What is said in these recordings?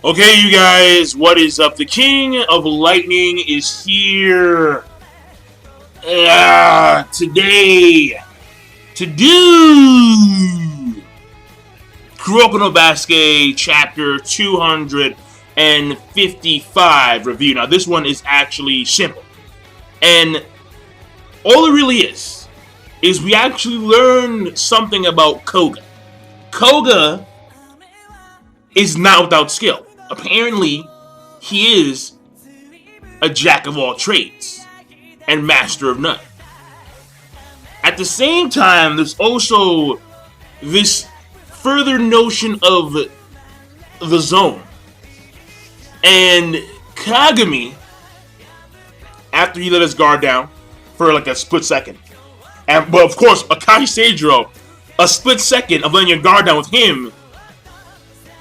Okay, you guys, what is up? The King of Lightning is here today to do Kuroko no Basuke Chapter 255 review. Now, this one is actually simple. And all it really is we actually learn something about Koga. Koga is not without skill. Apparently, he is a jack of all trades and master of none. At the same time, there's also this further notion of the zone. And Kagami, after he let his guard down for like a split second, but of course, Akashi Seijiro, a split second of letting your guard down with him,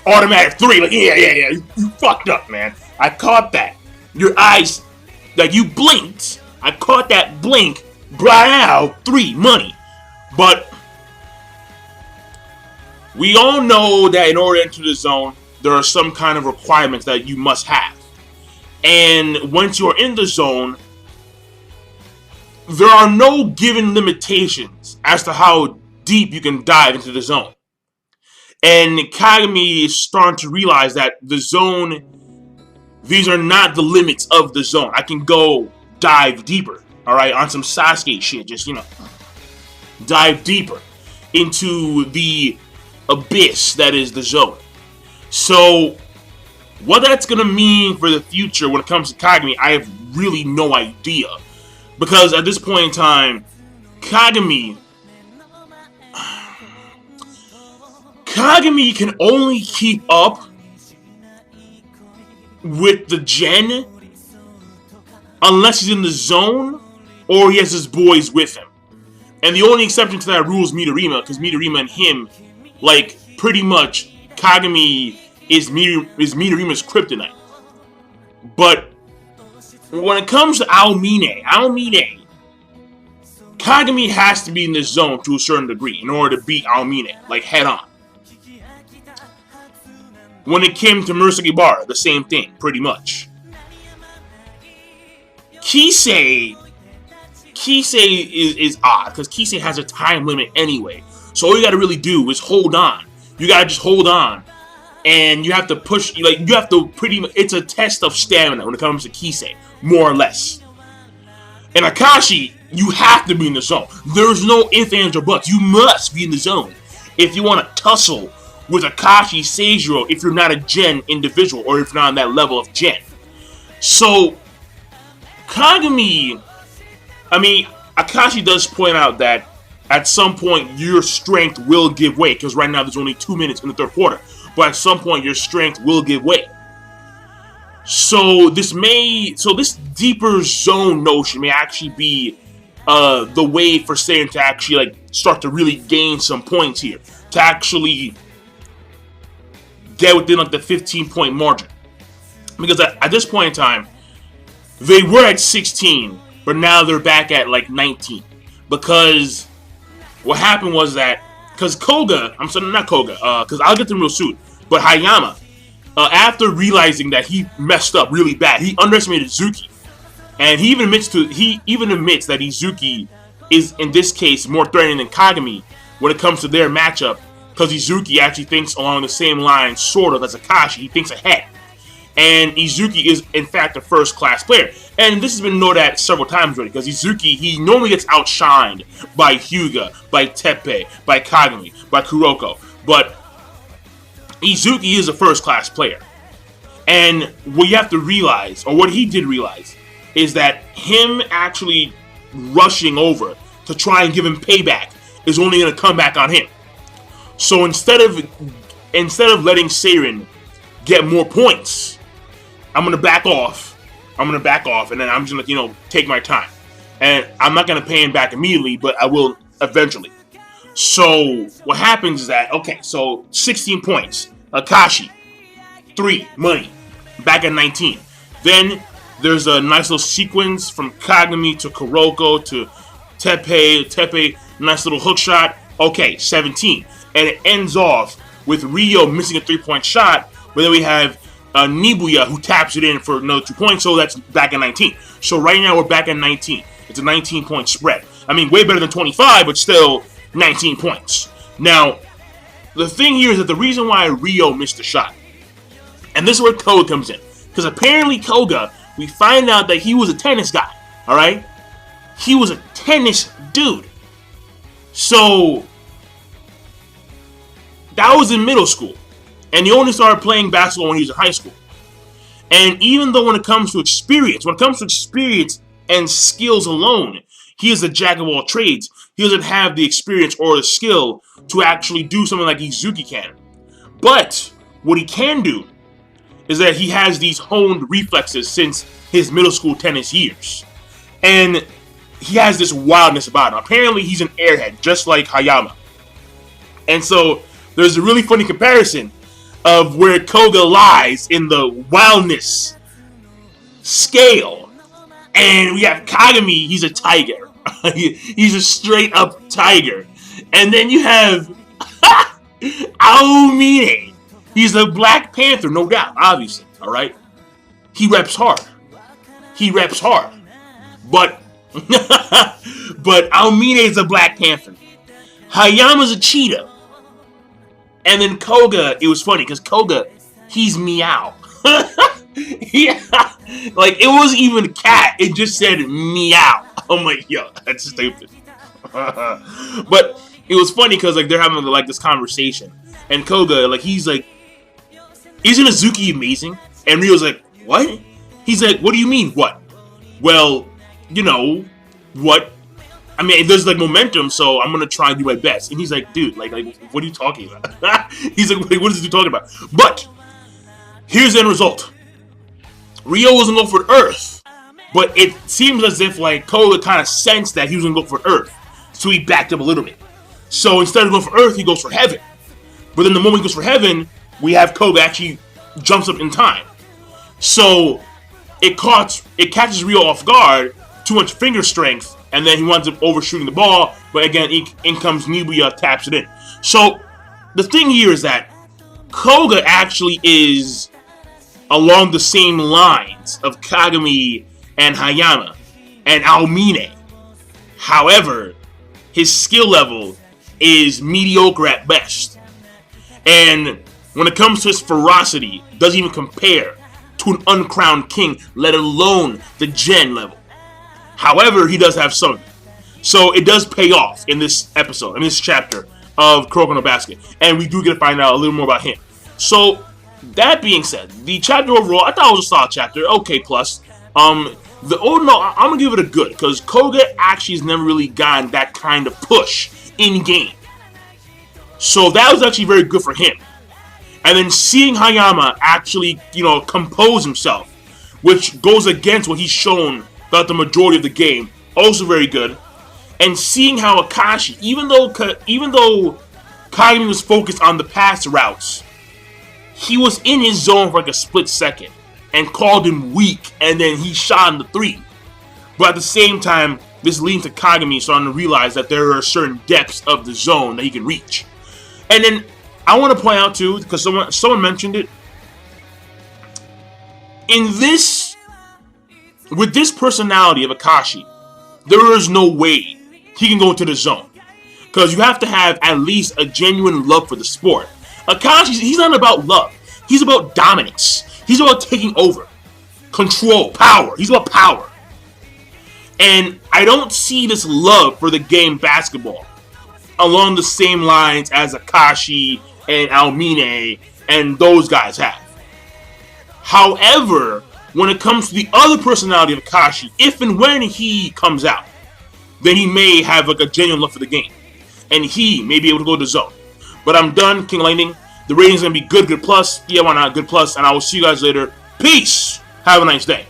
automatic 3, like, yeah, you fucked up, man. I caught that. Your eyes, like, you blinked. I caught that blink, brought out 3, money. But we all know that in order to enter the zone, there are some kind of requirements that you must have. And once you're in the zone, there are no given limitations as to how deep you can dive into the zone. And Kagami is starting to realize that the zone, these are not the limits of the zone. I can go dive deeper, alright, on some Sasuke shit, just, dive deeper into the abyss that is the zone. So, what that's going to mean for the future when it comes to Kagami, I have really no idea. Because at this point in time, Kagami can only keep up with the gen unless he's in the zone or he has his boys with him. And the only exception to that rule is Midorima, because Midorima and him, like, pretty much, Kagami is Midorima's kryptonite. But when it comes to Aomine, Kagami has to be in this zone to a certain degree in order to beat Aomine, like, head on. When it came to Murasaki, the same thing, pretty much. Kisei is odd, because Kisei has a time limit anyway. So all you gotta really do is hold on. You gotta just hold on. And you have to push, like, you have to pretty much, it's a test of stamina when it comes to Kisei, more or less. And Akashi, you have to be in the zone. There's no ifs, ands, or buts. You must be in the zone if you want to tussle with Akashi Seijiro if you're not a gen individual or if you're not on that level of gen. So, Kagami, Akashi does point out that at some point your strength will give way, because right now there's only 2 minutes in the third quarter, but at some point your strength will give way. So this deeper zone notion may actually be the way for Saiyan to actually, like, start to really gain some points here, to actually get within, like, the 15-point margin. Because at this point in time, they were at 16, but now they're back at, like, 19. Because what happened was that, because Koga, because I'll get to them real soon, but Hayama, after realizing that he messed up really bad, he underestimated Zuki. And he even admits that Izuki is, in this case, more threatening than Kagami when it comes to their matchup, because Izuki actually thinks along the same lines, sort of, as Akashi. He thinks ahead. And Izuki is, in fact, a first-class player. And this has been noted at several times already, because Izuki, he normally gets outshined by Hyuga, by Teppei, by Kagami, by Kuroko. But Izuki is a first-class player. And what you have to realize, or what he did realize, is that him actually rushing over to try and give him payback is only going to come back on him. So instead of letting Seirin get more points, I'm going to back off. And then I'm just going to, take my time. And I'm not going to pay him back immediately, but I will eventually. So what happens is that, okay, so 16 points. Akashi, 3, money. Back at 19. Then there's a nice little sequence from Kagami to Kuroko to Teppei, nice little hook shot. Okay, 17. And it ends off with Ryo missing a 3-point shot, but then we have Nibuya, who taps it in for another 2 points, so that's back at 19. So right now we're back at 19. It's a 19-point spread. I mean, way better than 25, but still 19 points. Now, the thing here is that the reason why Ryo missed the shot, and this is where Koga comes in, because apparently Koga, we find out that he was a tennis guy, alright? He was a tennis dude. So, that was in middle school. And he only started playing basketball when he was in high school. And even though when it comes to experience and skills alone, he is a jack of all trades. He doesn't have the experience or the skill to actually do something like Izuki can. But what he can do is that he has these honed reflexes since his middle school tennis years. And he has this wildness about him. Apparently he's an airhead, just like Hayama. And so there's a really funny comparison of where Koga lies in the wildness scale. And we have Kagami, he's a tiger. He's a straight up tiger. And then you have Aomine. He's a Black Panther, no doubt, obviously, alright? He reps hard. But Aomine is a Black Panther. Hayama's a cheetah. And then Koga, it was funny, because Koga, he's meow. Yeah, like, it wasn't even a cat, it just said meow. I'm like, yo, that's stupid. But it was funny, because, like, they're having, like, this conversation. And Koga, like, he's like, isn't Izuki amazing? And Ryo's like, what? He's like, what do you mean, what? Well, you know, what? I mean, there's like momentum, so I'm gonna try and do my best. And he's like, dude, like what are you talking about? He's like, what is this dude talking about? But here's the end result. Ryo wasn't going for Earth, but it seems as if like Koga kind of sensed that he was gonna go for Earth, so he backed up a little bit. So instead of going for Earth, he goes for Heaven. But then the moment he goes for Heaven, we have Koga actually jumps up in time. So it catches Ryo off guard, too much finger strength. And then he winds up overshooting the ball, but again, in comes Nibuya, taps it in. So, the thing here is that Koga actually is along the same lines of Kagami and Hayama and Aomine. However, his skill level is mediocre at best. And when it comes to his ferocity, doesn't even compare to an uncrowned king, let alone the Gen level. However, he does have something. So it does pay off in this episode, in this chapter of Kuroko no Basket. And we do get to find out a little more about him. So, that being said, the chapter overall, I thought it was a solid chapter. Okay, plus. I'm going to give it a good. Because Koga actually has never really gotten that kind of push in-game. So that was actually very good for him. And then seeing Hayama actually, compose himself, which goes against what he's shown throughout the majority of the game, also very good. And seeing how Akashi, even though Kagami was focused on the pass routes, he was in his zone for like a split second and called him weak, and then he shot in the 3. But at the same time, this leads to Kagami starting to realize that there are certain depths of the zone that he can reach. And then I want to point out too, because someone mentioned it, with this personality of Akashi, there is no way he can go into the zone. Because you have to have at least a genuine love for the sport. Akashi, he's not about love. He's about dominance. He's about taking over. Control. Power. He's about power. And I don't see this love for the game basketball along the same lines as Akashi and Aomine and those guys have. However, when it comes to the other personality of Akashi, if and when he comes out, then he may have like a genuine love for the game. And he may be able to go to the zone. But I'm done, King Lightning. The rating's going to be good plus. Yeah, why not? Good plus. And I will see you guys later. Peace. Have a nice day.